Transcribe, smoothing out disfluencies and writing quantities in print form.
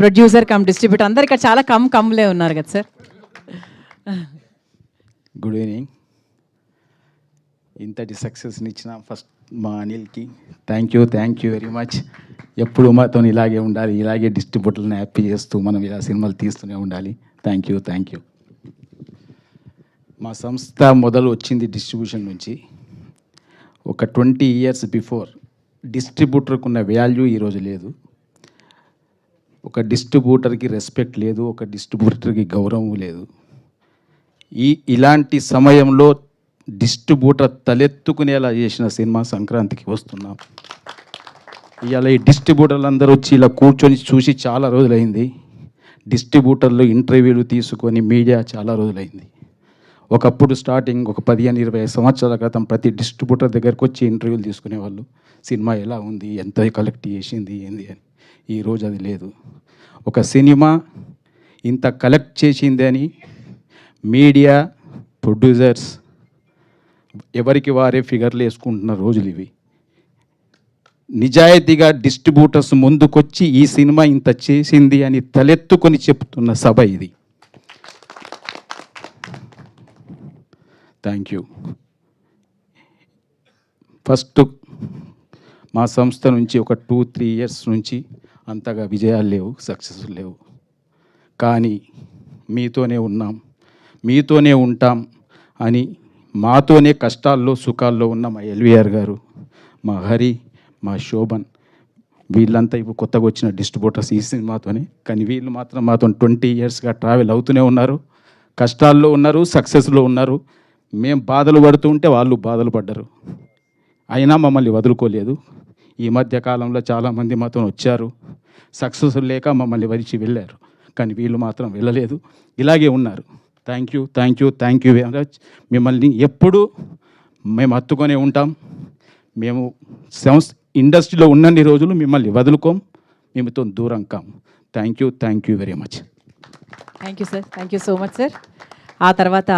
Producer come distributor అందరు ఇక్కడ చాలా కమ్లే ఉన్నారు కదా సార్. Good evening. ఇంతటి సక్సెస్ని ఇచ్చిన ఫస్ట్ మా అనిల్కి థ్యాంక్ యూ వెరీ మచ్. ఎప్పుడు మాతో ఇలాగే ఉండాలి, ఇలాగే డిస్ట్రిబ్యూటర్ని హ్యాపీ చేస్తూ మనం ఇలా సినిమాలు తీస్తూనే ఉండాలి. Thank you. మా సంస్థ మొదలు వచ్చింది డిస్ట్రిబ్యూషన్ నుంచి. ఒక 20 years బిఫోర్ డిస్ట్రిబ్యూటర్కి ఉన్న వాల్యూ ఈరోజు లేదు. ఒక డిస్ట్రిబ్యూటర్కి రెస్పెక్ట్ లేదు, ఒక డిస్ట్రిబ్యూటర్కి గౌరవం లేదు. ఇలాంటి సమయంలో డిస్ట్రిబ్యూటర్ తలెత్తుకునేలా చేసిన సినిమా సంక్రాంతికి వస్తున్నాం. ఇవాళ ఈ డిస్ట్రిబ్యూటర్లు అందరూ వచ్చి ఇలా కూర్చొని చూసి చాలా రోజులైంది. డిస్ట్రిబ్యూటర్లు ఇంటర్వ్యూలు తీసుకొని మీడియా చాలా రోజులైంది. ఒకప్పుడు స్టార్టింగ్ ఒక 15-20 సంవత్సరాల క్రితం ప్రతి డిస్ట్రిబ్యూటర్ దగ్గరకు వచ్చి ఇంటర్వ్యూలు తీసుకునేవాళ్ళు. సినిమా ఎలా ఉంది, ఎంత కలెక్ట్ చేసింది, ఏంది అని. ఈరోజు అది లేదు. ఒక సినిమా ఇంత కలెక్ట్ చేసింది అని మీడియా, ప్రొడ్యూసర్స్ ఎవరికి వారే ఫిగర్లు వేసుకుంటున్న రోజులు ఇవి. నిజాయితీగా డిస్ట్రిబ్యూటర్స్ ముందుకొచ్చి ఈ సినిమా ఇంత చేసింది అని తలెత్తుకొని చెప్తున్న సభ ఇది. Thank you. ఫస్ట్ మా సంస్థ నుంచి ఒక 2-3 years నుంచి అంతగా విజయాలు లేవు, సక్సెస్ లేవు. కానీ మీతోనే ఉన్నాం, మీతోనే ఉంటాం అని మాతోనే కష్టాల్లో సుఖాల్లో ఉన్న మా ఎల్వీఆర్ గారు, మా హరి, మా శోభన్ వీళ్ళంతా ఇప్పుడు కొత్తగా వచ్చిన డిస్ట్రిబ్యూటర్స్ ఈ సినిమాతోనే. కానీ వీళ్ళు మాత్రం మాతో 20 yearsగా ట్రావెల్ అవుతూనే ఉన్నారు. కష్టాల్లో ఉన్నారు, సక్సెస్లో ఉన్నారు. మేము బాధలు పడుతూ ఉంటే వాళ్ళు బాధలు పడ్డారు, అయినా మమ్మల్ని వదులుకోలేదు. ఈ మధ్య కాలంలో చాలామంది మాతో వచ్చారు, సక్సెస్ లేక మమ్మల్ని వదిలిచి వెళ్ళారు. కానీ వీళ్ళు మాత్రం వెళ్ళలేదు, ఇలాగే ఉన్నారు. Thank you very much. మిమ్మల్ని ఎప్పుడు మేము హత్తుకొనే ఉంటాం. మేము ఇండస్ట్రీలో ఉన్నన్ని రోజులు మిమ్మల్ని వదులుకోం, మేముతో దూరం కాం. Thank you very much. Thank you sir, thank you so much sir. ఆ తర్వాత